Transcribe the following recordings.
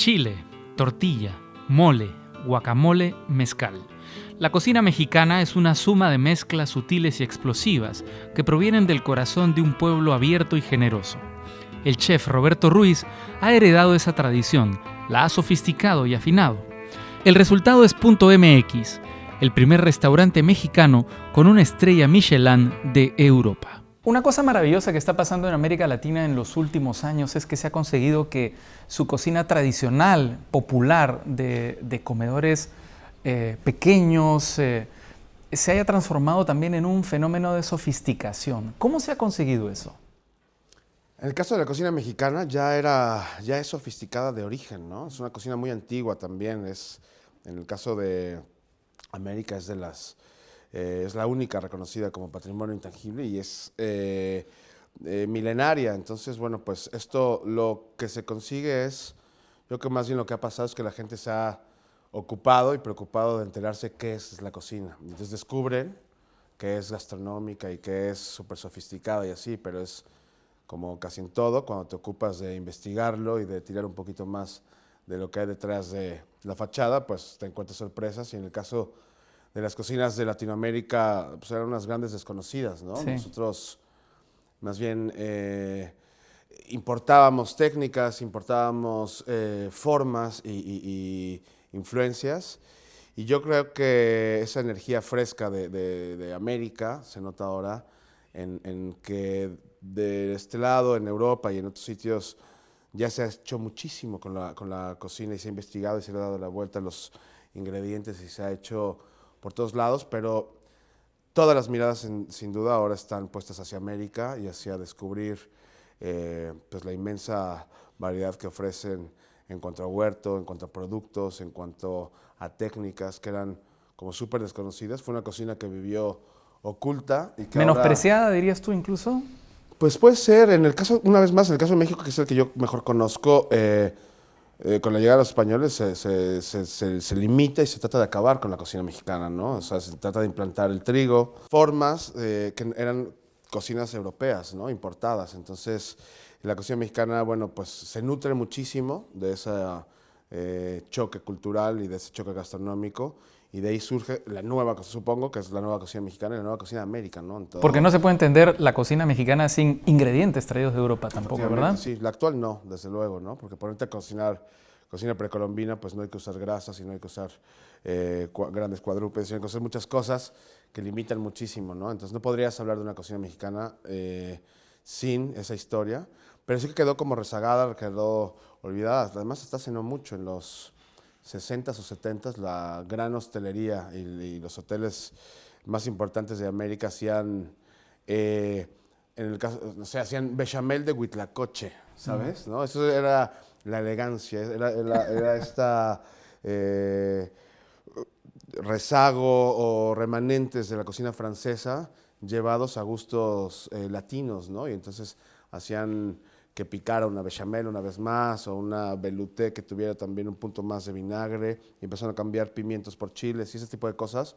Chile, tortilla, mole, guacamole, mezcal. La cocina mexicana es una suma de mezclas sutiles y explosivas que provienen del corazón de un pueblo abierto y generoso. El chef Roberto Ruiz ha heredado esa tradición, la ha sofisticado y afinado. El resultado es Punto MX, el primer restaurante mexicano con una estrella Michelin de Europa. Una cosa maravillosa que está pasando en América Latina en los últimos años es que se ha conseguido que su cocina tradicional, popular, de comedores pequeños, se haya transformado también en un fenómeno de sofisticación. ¿Cómo se ha conseguido eso? En el caso de la cocina mexicana ya es sofisticada de origen, ¿no? Es una cocina muy antigua también. En el caso de América es la única reconocida como patrimonio intangible y es milenaria. Entonces, bueno, pues esto lo que se consigue es, yo creo que más bien lo que ha pasado es que la gente se ha ocupado y preocupado de enterarse qué es la cocina. Entonces descubren que es gastronómica y que es súper sofisticada y así, pero es como casi en todo, cuando te ocupas de investigarlo y de tirar un poquito más de lo que hay detrás de la fachada, pues te encuentras sorpresas. Y en el caso de las cocinas de Latinoamérica, pues eran unas grandes desconocidas, ¿no? Sí. Nosotros más bien importábamos técnicas, importábamos formas y influencias, y yo creo que esa energía fresca de América se nota ahora en que de este lado, en Europa y en otros sitios, ya se ha hecho muchísimo con la cocina y se ha investigado y se le ha dado la vuelta a los ingredientes y se ha hecho por todos lados, pero todas las miradas sin duda ahora están puestas hacia América y hacia descubrir pues la inmensa variedad que ofrecen en cuanto a huerto, en cuanto a productos, en cuanto a técnicas que eran como súper desconocidas. Fue una cocina que vivió oculta y que ¿Menospreciada, ahora, dirías tú, incluso? pues puede ser, en el caso, una vez más, en el caso de México, que es el que yo mejor conozco, con la llegada de los españoles se limita y se trata de acabar con la cocina mexicana, ¿no? O sea, se trata de implantar el trigo, formas que eran cocinas europeas, ¿no? Importadas. Entonces, la cocina mexicana, bueno, pues se nutre muchísimo de ese choque cultural y de ese choque gastronómico. Y de ahí surge la nueva, supongo que es la nueva cocina mexicana y la nueva cocina americana, ¿no? Porque no se puede entender la cocina mexicana sin ingredientes traídos de Europa tampoco, ¿verdad? Sí, la actual no, desde luego, ¿no? Porque ponerte a cocinar cocina precolombina, pues no hay que usar grasas y no hay que usar grandes cuadrúpedos, hay que hacer muchas cosas que limitan muchísimo, ¿no? Entonces no podrías hablar de una cocina mexicana sin esa historia, pero sí que quedó como rezagada, quedó olvidada. Además, está haciendo mucho en los 60s o 70s, la gran hostelería y los hoteles más importantes de América hacían, en el caso, o sea, hacían bechamel de huitlacoche, ¿sabes? ¿No? Eso era la elegancia, era esta rezago o remanentes de la cocina francesa llevados a gustos latinos, ¿no? Y entonces hacían que picara una bechamel una vez más, o una velouté que tuviera también un punto más de vinagre, y empezaron a cambiar pimientos por chiles y ese tipo de cosas.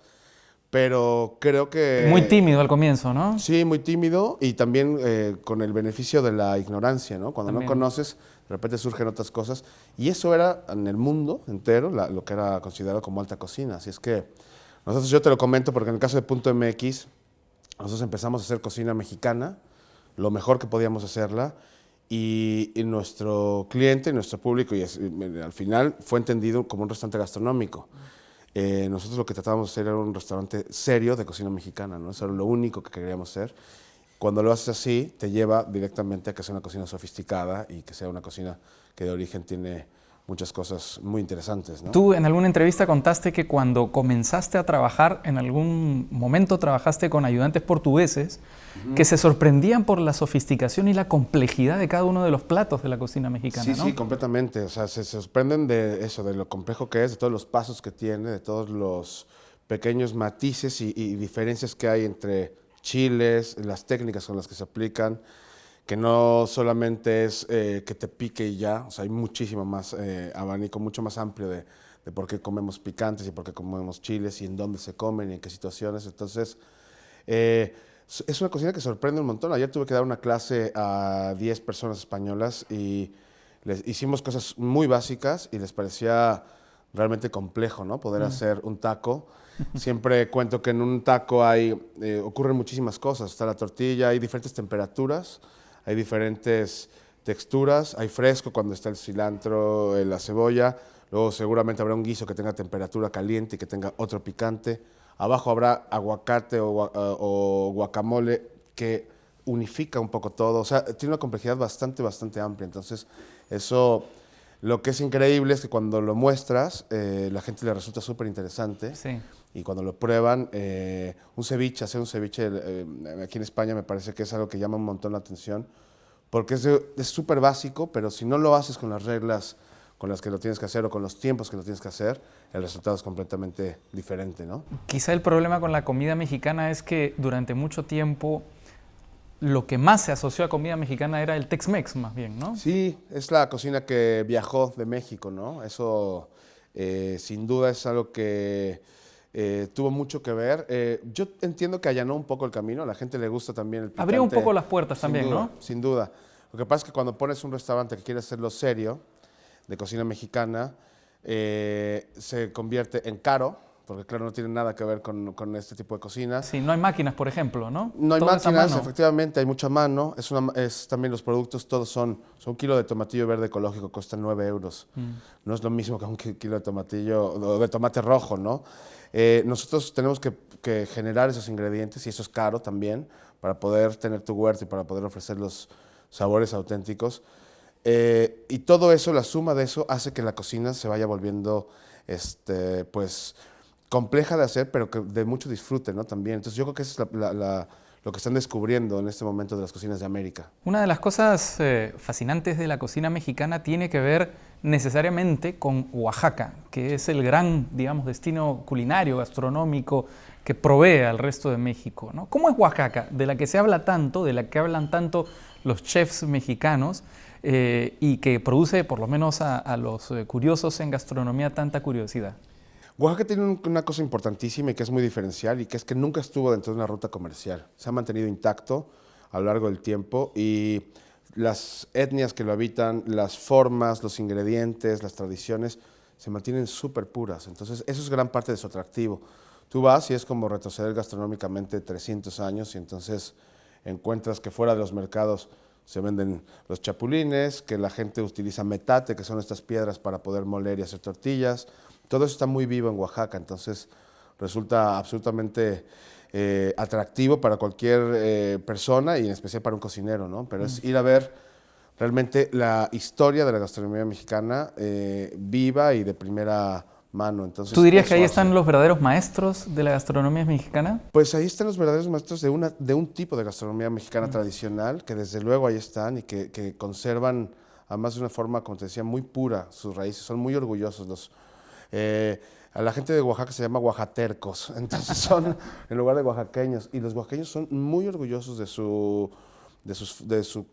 Pero creo que... Muy tímido al comienzo, ¿no? Sí, muy tímido y también con el beneficio de la ignorancia, ¿no? Cuando También. no conoces, de repente surgen otras cosas. Y eso era en el mundo entero lo que era considerado como alta cocina. Así es que nosotros, yo te lo comento porque en el caso de Punto MX, nosotros empezamos a hacer cocina mexicana, lo mejor que podíamos hacerla, y nuestro cliente, nuestro público, al final fue entendido como un restaurante gastronómico. Nosotros lo que tratábamos de hacer era un restaurante serio de cocina mexicana, ¿no? Eso era lo único que queríamos hacer. Cuando lo haces así, te lleva directamente a que sea una cocina sofisticada y que sea una cocina que de origen tiene muchas cosas muy interesantes, ¿no? Tú en alguna entrevista contaste que cuando comenzaste a trabajar, en algún momento trabajaste con ayudantes portugueses que se sorprendían por la sofisticación y la complejidad de cada uno de los platos de la cocina mexicana, Sí, ¿no? sí, completamente. O sea, se sorprenden de eso, de lo complejo que es, de todos los pasos que tiene, de todos los pequeños matices y diferencias que hay entre chiles, las técnicas con las que se aplican, que no solamente es que te pique y ya, o sea, hay muchísimo más abanico, mucho más amplio de por qué comemos picantes y por qué comemos chiles y en dónde se comen y en qué situaciones. Entonces, es una cocina que sorprende un montón. Ayer tuve que dar una clase a 10 personas españolas y les hicimos cosas muy básicas y les parecía realmente complejo, ¿no? Poder hacer un taco. Siempre cuento que en un taco ocurren muchísimas cosas. Está la tortilla, hay diferentes temperaturas, hay diferentes texturas, hay fresco cuando está el cilantro, la cebolla. Luego seguramente habrá un guiso que tenga temperatura caliente y que tenga otro picante. Abajo habrá aguacate o guacamole que unifica un poco todo. O sea, tiene una complejidad bastante amplia. Entonces, eso, lo que es increíble es que cuando lo muestras, la gente le resulta súper interesante. Sí. Y cuando lo prueban, hacer un ceviche aquí en España me parece que es algo que llama un montón la atención, porque es súper básico, pero si no lo haces con las reglas con las que lo tienes que hacer o con los tiempos que lo tienes que hacer, el resultado es completamente diferente, ¿no? Quizá el problema con la comida mexicana es que durante mucho tiempo lo que más se asoció a comida mexicana era el Tex-Mex, más bien, ¿no? Sí, es la cocina que viajó de México, ¿no? Eso sin duda es algo que tuvo mucho que ver. Yo entiendo que allanó un poco el camino, a la gente le gusta también el picante. Abrió un poco las puertas Sin también, duda, ¿no? sin duda. Lo que pasa es que cuando pones un restaurante que quiere hacerlo serio, de cocina mexicana, se convierte en caro, porque claro, no tiene nada que ver con este tipo de cocina. Sí, no hay máquinas, por ejemplo, ¿no? No hay Todo es a máquinas, mano. efectivamente, hay mucha mano. También los productos, todos son un kilo de tomatillo verde ecológico, cuesta 9 euros. No es lo mismo que un kilo de tomatillo, o de tomate rojo, ¿no? Nosotros tenemos que generar esos ingredientes, y eso es caro también, para poder tener tu huerto y para poder ofrecer los sabores auténticos. Y todo eso, la suma de eso, hace que la cocina se vaya volviendo, pues, compleja de hacer, pero que de mucho disfrute, ¿no? También. Entonces yo creo que eso es lo que están descubriendo en este momento de las cocinas de América. Una de las cosas fascinantes de la cocina mexicana tiene que ver necesariamente con Oaxaca, que es el gran, digamos, destino culinario, gastronómico que provee al resto de México, ¿no? ¿Cómo es Oaxaca, de la que se habla tanto, de la que hablan tanto los chefs mexicanos y que produce, por lo menos a los curiosos en gastronomía, tanta curiosidad? Oaxaca tiene una cosa importantísima y que es muy diferencial, y que es que nunca estuvo dentro de una ruta comercial. Se ha mantenido intacto a lo largo del tiempo, y las etnias que lo habitan, las formas, los ingredientes, las tradiciones, se mantienen súper puras. Entonces, eso es gran parte de su atractivo. Tú vas y es como retroceder gastronómicamente 300 años, y entonces encuentras que fuera de los mercados se venden los chapulines, que la gente utiliza metate, que son estas piedras para poder moler y hacer tortillas. Todo eso está muy vivo en Oaxaca, entonces resulta absolutamente atractivo para cualquier persona, y en especial para un cocinero, ¿no? Pero es ir a ver realmente la historia de la gastronomía mexicana viva y de primera mano. Entonces, ¿Tú dirías que ahí eso hace. están los verdaderos maestros de la gastronomía mexicana? Pues ahí están los verdaderos maestros de un tipo de gastronomía mexicana tradicional, que desde luego ahí están y que conservan, además de una forma, como te decía, muy pura sus raíces. Son muy orgullosos. A la gente de Oaxaca se llama oaxatercos, entonces son en lugar de oaxaqueños. Y los oaxaqueños son muy orgullosos de su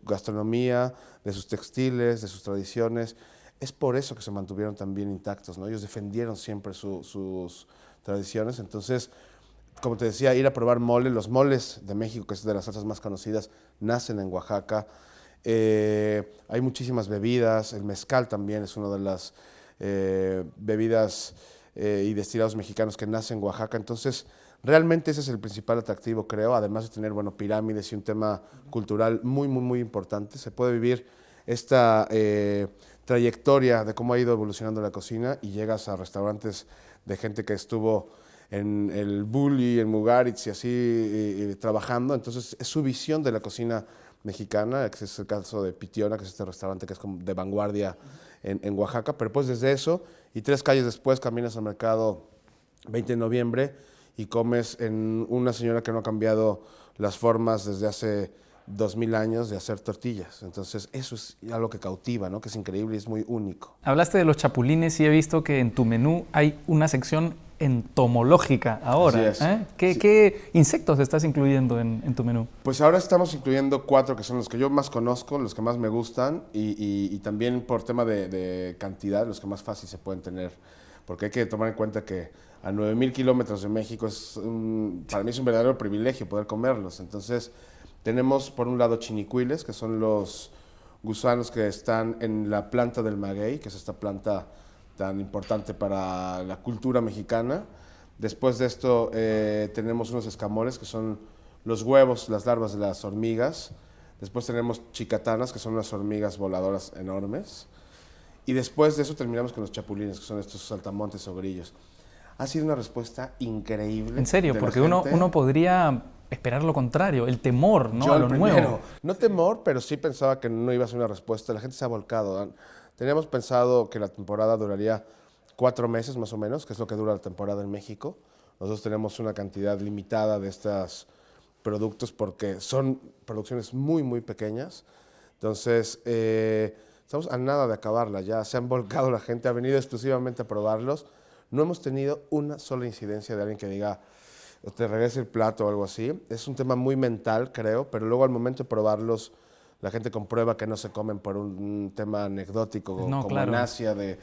gastronomía, de sus textiles, de sus tradiciones. Es por eso que se mantuvieron tan bien intactos, ¿no? Ellos defendieron siempre sus tradiciones. Entonces, como te decía, ir a probar mole. Los moles de México, que es de las salsas más conocidas, nacen en Oaxaca. Hay muchísimas bebidas. El mezcal también es una de las bebidas y destilados mexicanos que nacen en Oaxaca. Entonces, realmente ese es el principal atractivo, creo, además de tener, bueno, pirámides y un tema cultural muy importante. Se puede vivir esta trayectoria de cómo ha ido evolucionando la cocina, y llegas a restaurantes de gente que estuvo en el Bulli, en Mugaritz y así trabajando. Entonces es su visión de la cocina mexicana, que es el caso de Pitiona, que es este restaurante que es como de vanguardia en Oaxaca. Pero pues desde eso, y 3 calles después, caminas al mercado 20 de noviembre y comes en una señora que no ha cambiado las formas desde hace 2000 años de hacer tortillas. Entonces eso es algo que cautiva, ¿no? Que es increíble y es muy único. Hablaste de los chapulines y he visto que en tu menú hay una sección entomológica ahora. Así es. ¿Qué insectos estás incluyendo en tu menú? Pues ahora estamos incluyendo 4 que son los que yo más conozco, los que más me gustan, y también por tema de cantidad, los que más fácil se pueden tener. Porque hay que tomar en cuenta que a 9000 kilómetros de México para mí es un verdadero privilegio poder comerlos. Entonces tenemos por un lado chinicuiles, que son gusanos que están en la planta del maguey, que es esta planta tan importante para la cultura mexicana. Después de esto tenemos unos escamoles, que son los huevos, las larvas de las hormigas. Después tenemos chicatanas, que son unas hormigas voladoras enormes. Y después de eso terminamos con los chapulines, que son estos saltamontes o grillos. Ha sido una respuesta increíble. En serio, porque uno podría esperar lo contrario, el temor, ¿no? Yo A lo nuevo. No temor, pero sí pensaba que no iba a ser una respuesta. La gente se ha volcado. Teníamos pensado que la temporada duraría 4 meses más o menos, que es lo que dura la temporada en México. Nosotros tenemos una cantidad limitada de estos productos porque son producciones muy, muy pequeñas. Entonces, estamos a nada de acabarla. Ya se han volcado la gente, ha venido exclusivamente a probarlos. No hemos tenido una sola incidencia de alguien que diga, te regrese el plato o algo así. Es un tema muy mental, creo, pero luego al momento de probarlos, la gente comprueba que no se comen por un tema anecdótico, No, como claro. en Asia, de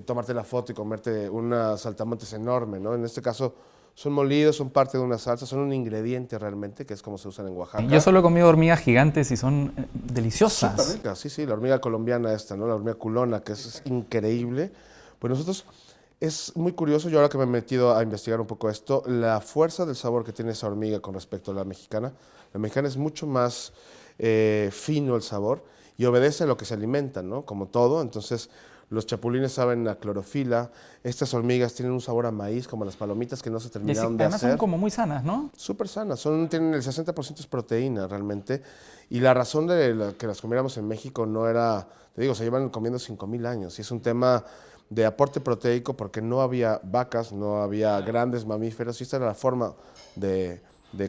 tomarte la foto y comerte una saltamontes enorme, ¿no? En este caso, son molidos, son parte de una salsa, son un ingrediente realmente, que es como se usan en Oaxaca. Yo solo he comido hormigas gigantes y son deliciosas. Súper rica, sí, sí, la hormiga colombiana esta, ¿no? La hormiga culona, que es increíble. Pues nosotros, es muy curioso, yo ahora que me he metido a investigar un poco esto, la fuerza del sabor que tiene esa hormiga con respecto a la mexicana es mucho más fino el sabor y obedece a lo que se alimentan, ¿no? Como todo, entonces los chapulines saben a clorofila, estas hormigas tienen un sabor a maíz, como las palomitas que no se terminaron de Además hacer. son como muy sanas, ¿no? Súper sanas, tienen el 60% es proteína realmente, y la razón de que las comiéramos en México no era, te digo, se llevan comiendo 5,000 años, y es un tema de aporte proteico porque no había vacas, no había grandes mamíferos, y esta era la forma de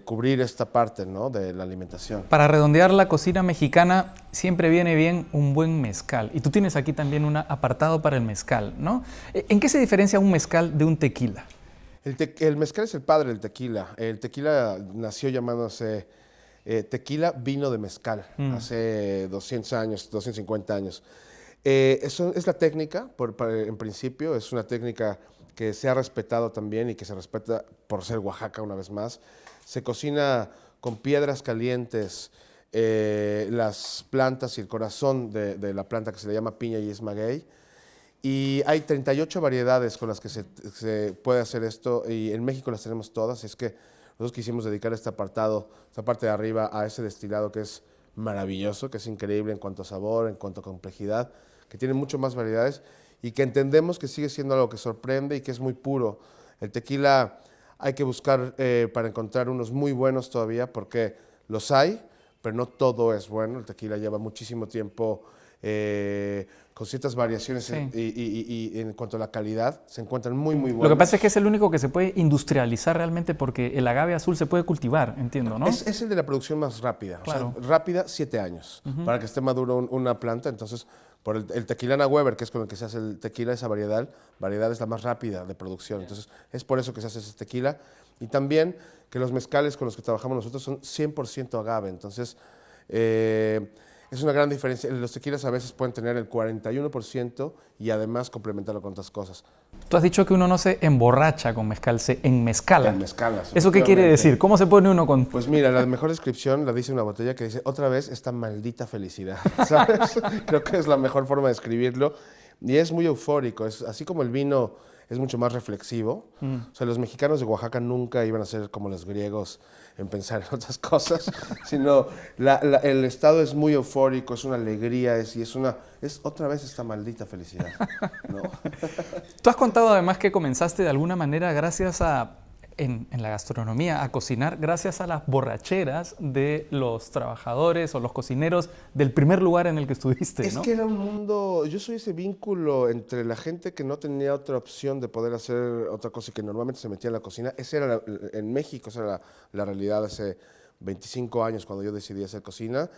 cubrir esta parte, ¿no?, de la alimentación. Para redondear la cocina mexicana siempre viene bien un buen mezcal. Y tú tienes aquí también un apartado para el mezcal, ¿no? ¿En qué se diferencia un mezcal de un tequila? El mezcal es el padre del tequila. El tequila nació llamándose tequila vino de mezcal hace 200 años, 250 años. Es la técnica, en principio, es una técnica que se ha respetado también y que se respeta por ser Oaxaca una vez más. Se cocina con piedras calientes, las plantas y el corazón de la planta que se le llama piña y es maguey. Y hay 38 variedades con las que se puede hacer esto y en México las tenemos todas. Es que nosotros quisimos dedicar este apartado, esta parte de arriba, a ese destilado que es maravilloso, que es increíble en cuanto a sabor, en cuanto a complejidad, que tiene mucho más variedades y que entendemos que sigue siendo algo que sorprende y que es muy puro. El tequila hay que buscar para encontrar unos muy buenos todavía porque los hay, pero no todo es bueno. El tequila lleva muchísimo tiempo con ciertas variaciones Sí. y en cuanto a la calidad, se encuentran muy, muy buenos. Lo que pasa es que es el único que se puede industrializar realmente porque el agave azul se puede cultivar, entiendo, ¿no? Es el de la producción más rápida. Claro. O sea, rápida, 7 años, para que esté maduro una planta. Entonces, por el Tequilana Weber, que es con el que se hace el tequila, esa variedad es la más rápida de producción. Entonces, es por eso que se hace ese tequila. Y también que los mezcales con los que trabajamos nosotros son 100% agave. Entonces, es una gran diferencia. Los tequilas a veces pueden tener el 41% y además complementarlo con otras cosas. Tú has dicho que uno no se emborracha con mezcal, se enmezcala. Enmezcalas, ¿Eso qué quiere efectivamente. decir? ¿Cómo se pone uno con...? Pues mira, la mejor descripción la dice una botella que dice, otra vez esta maldita felicidad, ¿sabes? Creo que es la mejor forma de escribirlo. Y es muy eufórico, así como el vino es mucho más reflexivo. O sea, los mexicanos de Oaxaca nunca iban a ser como los griegos en pensar en otras cosas, sino el estado es muy eufórico, es una alegría, es otra vez esta maldita felicidad, ¿no? Tú has contado además que comenzaste de alguna manera gracias a, en la gastronomía, a cocinar gracias a las borracheras de los trabajadores o los cocineros del primer lugar en el que estuviste, Es ¿no? que era un mundo, yo soy ese vínculo entre la gente que no tenía otra opción de poder hacer otra cosa y que normalmente se metía en la cocina. En México, esa era la realidad hace 25 años cuando yo decidí hacer cocina.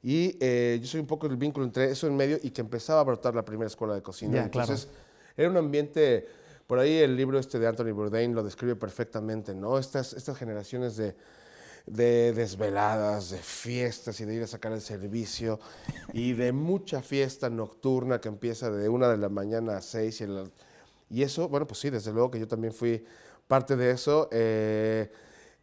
Y yo soy un poco el vínculo entre eso en medio y que empezaba a brotar la primera escuela de cocina. Ya, Entonces, era un ambiente, por ahí el libro de Anthony Bourdain lo describe perfectamente, ¿no? Estas generaciones de desveladas, de fiestas y de ir a sacar el servicio y de mucha fiesta nocturna que empieza de 1 de la mañana a 6 y eso, bueno, pues sí, desde luego que yo también fui parte de eso.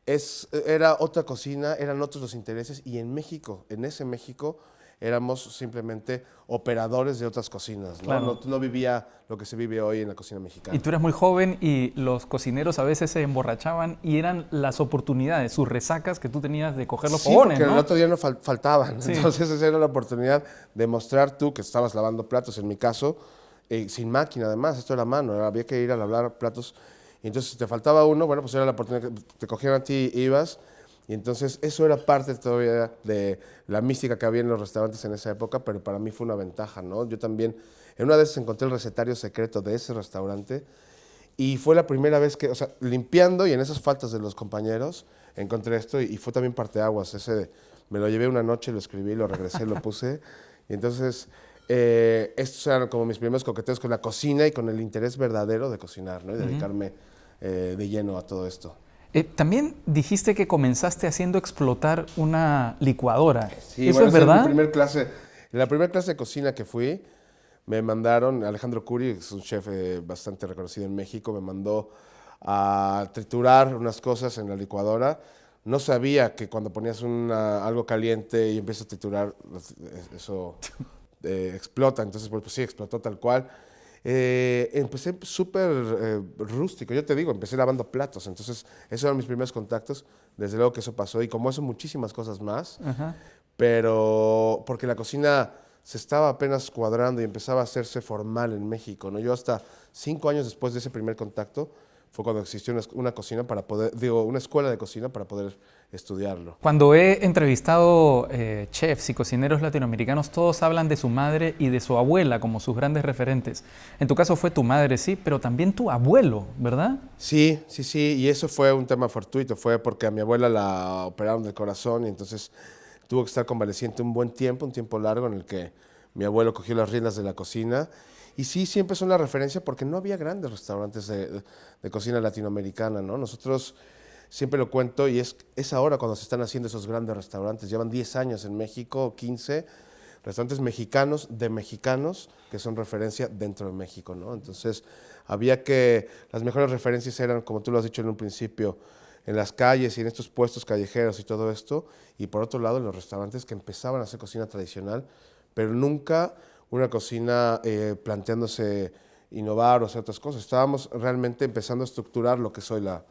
Era otra cocina, eran otros los intereses y en México, en ese México, éramos simplemente operadores de otras cocinas, ¿no? Claro. No vivía lo que se vive hoy en la cocina mexicana. Y tú eras muy joven y los cocineros a veces se emborrachaban y eran las oportunidades, sus resacas que tú tenías de coger los Sí, fogones, porque ¿no? el otro día no faltaban. Sí. Entonces esa era la oportunidad de mostrar tú que estabas lavando platos, en mi caso, sin máquina además, esto era a mano, había que ir a lavar platos. Y entonces si te faltaba uno, bueno, pues era la oportunidad que te cogían a ti, ibas. Y entonces eso era parte todavía de la mística que había en los restaurantes en esa época, pero para mí fue una ventaja, ¿no? Yo también, en una vez encontré el recetario secreto de ese restaurante y fue la primera vez que, o sea, limpiando y en esas faltas de los compañeros, encontré esto y fue también parteaguas. Me lo llevé una noche, lo escribí, lo regresé, lo puse. Y entonces, estos eran como mis primeros coqueteos con la cocina y con el interés verdadero de cocinar, ¿no? Y dedicarme de lleno a todo esto. También dijiste que comenzaste haciendo explotar una licuadora. Sí, ¿Eso bueno, es esa verdad? En la primera clase de cocina que fui, me mandaron, Alejandro Curi, que es un chef bastante reconocido en México, me mandó a triturar unas cosas en la licuadora. No sabía que cuando ponías algo caliente y empiezas a triturar, eso explota. Entonces, pues sí, explotó tal cual. Empecé súper rústico, yo te digo, empecé lavando platos, entonces esos eran mis primeros contactos, desde luego que eso pasó y como eso muchísimas cosas más, Ajá. pero porque la cocina se estaba apenas cuadrando y empezaba a hacerse formal en México, ¿no? Yo hasta 5 años después de ese primer contacto fue cuando existió una cocina para poder, una escuela de cocina para poder estudiarlo. Cuando he entrevistado chefs y cocineros latinoamericanos, todos hablan de su madre y de su abuela como sus grandes referentes. En tu caso fue tu madre, sí, pero también tu abuelo, ¿verdad? Sí, y eso fue un tema fortuito, fue porque a mi abuela la operaron del corazón y entonces tuvo que estar convaleciente un buen tiempo, un tiempo largo en el que mi abuelo cogió las riendas de la cocina. Y sí, siempre es una referencia porque no había grandes restaurantes de cocina latinoamericana, ¿no? Nosotros, siempre lo cuento, y es ahora cuando se están haciendo esos grandes restaurantes. Llevan 10 años en México, 15 restaurantes mexicanos, de mexicanos, que son referencia dentro de México, ¿no? Entonces, las mejores referencias eran, como tú lo has dicho en un principio, en las calles y en estos puestos callejeros y todo esto, y por otro lado en los restaurantes que empezaban a hacer cocina tradicional, pero nunca una cocina planteándose innovar o hacer otras cosas. Estábamos realmente empezando a estructurar lo que soy la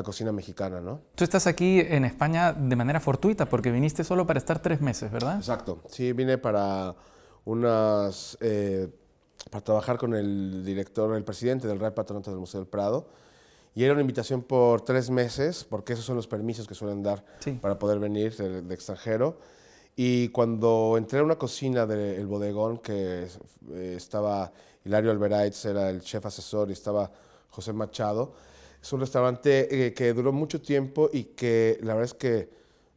cocina mexicana, ¿no? Tú estás aquí en España de manera fortuita porque viniste solo para estar 3 meses, ¿verdad? Exacto. Sí, vine para para trabajar con el presidente del Real Patronato del Museo del Prado. Y era una invitación por 3 meses, porque esos son los permisos que suelen dar para poder venir de extranjero. Y cuando entré a una cocina del bodegón, que estaba Hilario Alberaiz, era el chef asesor, y estaba José Machado, es un restaurante que duró mucho tiempo y que la verdad es que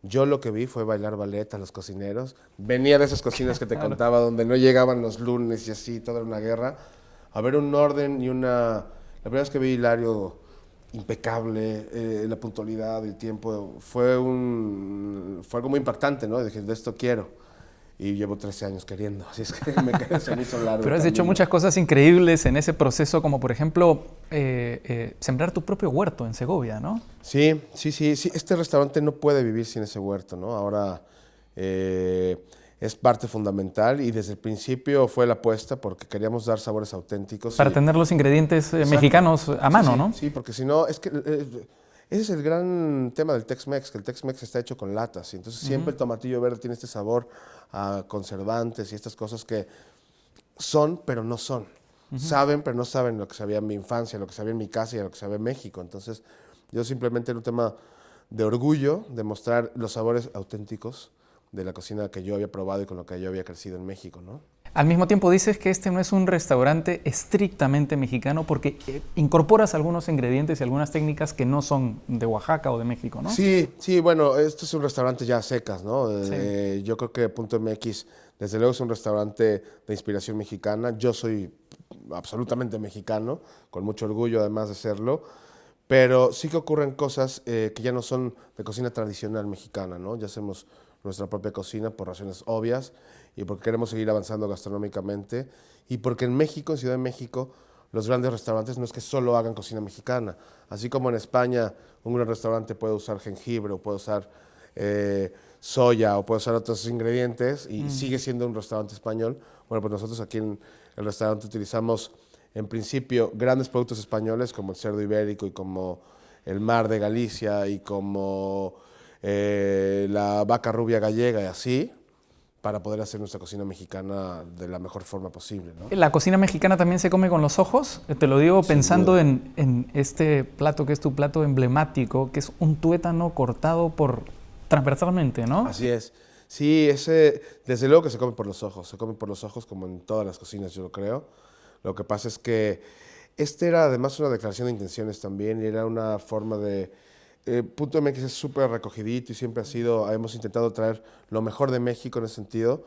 yo lo que vi fue bailar ballet a los cocineros. Venía de esas cocinas que te contaba, donde no llegaban los lunes y así, toda una guerra. A ver un orden y La primera vez que vi a Hilario, impecable, la puntualidad, el tiempo, fue algo muy impactante, ¿no? Dije, de esto quiero. Y llevo 13 años queriendo, así es que se me hizo largo. Pero has hecho muchas cosas increíbles en ese proceso, como por ejemplo sembrar tu propio huerto en Segovia, ¿no? Sí. Este restaurante no puede vivir sin ese huerto, ¿no? Ahora es parte fundamental y desde el principio fue la apuesta porque queríamos dar sabores auténticos. Para tener los ingredientes mexicanos a mano, ¿no? Sí, porque si no, es que ese es el gran tema del Tex-Mex, que el Tex-Mex está hecho con latas y entonces siempre el tomatillo verde tiene este sabor a conservantes y estas cosas que son, pero no son. Saben, pero no saben lo que sabía en mi infancia, lo que sabía en mi casa y lo que sabía en México. Entonces, yo simplemente era un tema de orgullo, de mostrar los sabores auténticos de la cocina que yo había probado y con lo que yo había crecido en México, ¿no? Al mismo tiempo dices que este no es un restaurante estrictamente mexicano porque incorporas algunos ingredientes y algunas técnicas que no son de Oaxaca o de México, ¿no? Sí, bueno, esto es un restaurante ya a secas, ¿no? Sí. Yo creo que Punto MX, desde luego, es un restaurante de inspiración mexicana. Yo soy absolutamente mexicano, con mucho orgullo además de serlo, pero sí que ocurren cosas que ya no son de cocina tradicional mexicana, ¿no? Ya hacemos nuestra propia cocina por razones obvias y porque queremos seguir avanzando gastronómicamente y porque en México, en Ciudad de México, los grandes restaurantes no es que solo hagan cocina mexicana. Así como en España un gran restaurante puede usar jengibre o puede usar soya o puede usar otros ingredientes y sigue siendo un restaurante español. Bueno, pues nosotros aquí en el restaurante utilizamos en principio grandes productos españoles como el cerdo ibérico y como el mar de Galicia y como la vaca rubia gallega y así, para poder hacer nuestra cocina mexicana de la mejor forma posible, ¿no? ¿La cocina mexicana también se come con los ojos? Te lo digo pensando en este plato que es tu plato emblemático, que es un tuétano cortado transversalmente, ¿no? Así es. Sí, ese, desde luego que se come por los ojos. Se come por los ojos como en todas las cocinas, yo lo creo. Lo que pasa es que este era además una declaración de intenciones también y era una forma de... Punto MX es súper recogidito y siempre hemos intentado traer lo mejor de México en ese sentido,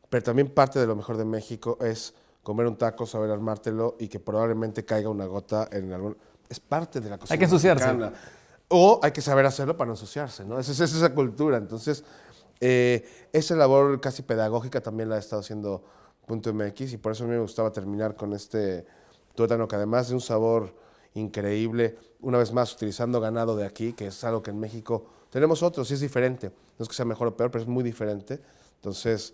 pero también parte de lo mejor de México es comer un taco, saber armártelo y que probablemente caiga una gota en algún... Es parte de la cocina Hay que ensuciarse. mexicana. O hay que saber hacerlo para no ensuciarse, ¿no? Es esa cultura. Entonces, esa labor casi pedagógica también la ha estado haciendo Punto MX y por eso a mí me gustaba terminar con este tuétano que además de un sabor increíble, una vez más utilizando ganado de aquí, que es algo que en México tenemos otros, y es diferente. No es que sea mejor o peor, pero es muy diferente. Entonces,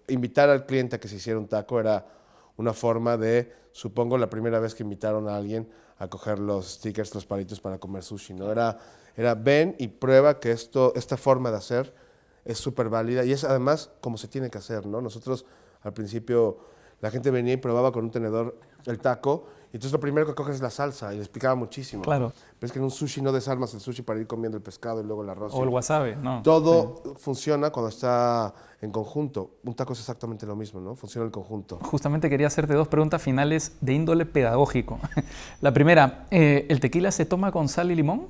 invitar al cliente a que se hiciera un taco era una forma de, supongo, la primera vez que invitaron a alguien a coger los stickers, los palitos para comer sushi, ¿no? Era ven y prueba que esta forma de hacer es súper válida y es además como se tiene que hacer, ¿no? Nosotros al principio la gente venía y probaba con un tenedor el taco y entonces lo primero que coges es la salsa y les picaba muchísimo. Claro. Pero es que en un sushi no desarmas el sushi para ir comiendo el pescado y luego el arroz. O el wasabi, ¿no? Todo funciona cuando está en conjunto. Un taco es exactamente lo mismo, ¿no? Funciona en conjunto. Justamente quería hacerte dos preguntas finales de índole pedagógico. La primera, ¿el tequila se toma con sal y limón?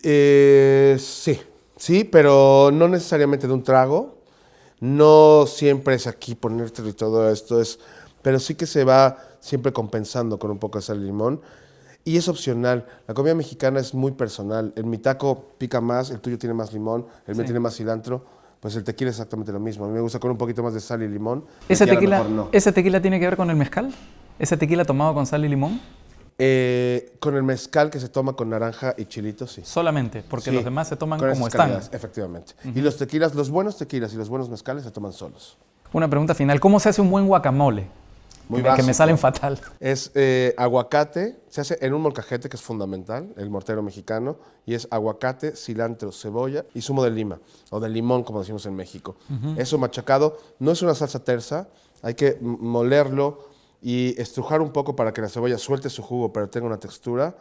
Sí, pero no necesariamente de un trago. No siempre es aquí ponértelo y todo esto, pero sí que se va siempre compensando con un poco de sal y limón. Y es opcional. La comida mexicana es muy personal. En mi taco pica más, el tuyo tiene más limón, el mío tiene más cilantro. Pues el tequila es exactamente lo mismo. A mí me gusta con un poquito más de sal y limón. ¿Ese tequila tiene que ver con el mezcal? ¿Ese tequila tomado con sal y limón? Con el mezcal que se toma con naranja y chilito, sí. Solamente, porque Sí, los demás se toman con como esas están. calidades, efectivamente. Y los tequilas, los buenos tequilas y los buenos mezcales se toman solos. Una pregunta final, ¿cómo se hace un buen guacamole? Muy que me básico. salen fatal. Es aguacate, se hace en un molcajete que es fundamental, el mortero mexicano, y es aguacate, cilantro, cebolla y zumo de lima, o de limón, como decimos en México. Eso machacado, no es una salsa tersa, hay que molerlo y estrujar un poco para que la cebolla suelte su jugo, pero tenga una textura.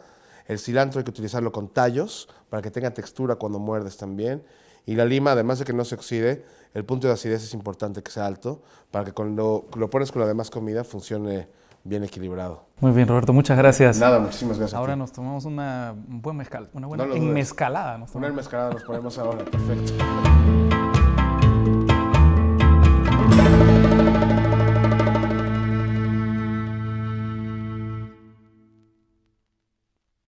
El cilantro hay que utilizarlo con tallos, para que tenga textura cuando muerdes también. Y la lima, además de que no se oxide, el punto de acidez es importante que sea alto, para que cuando lo pones con la demás comida funcione bien equilibrado. Muy bien, Roberto, muchas gracias. Nada, muchísimas gracias. Ahora nos tomamos un buen mezcal, una buena No lo dudes. enmezcalada. Una enmezcalada nos ponemos ahora, perfecto.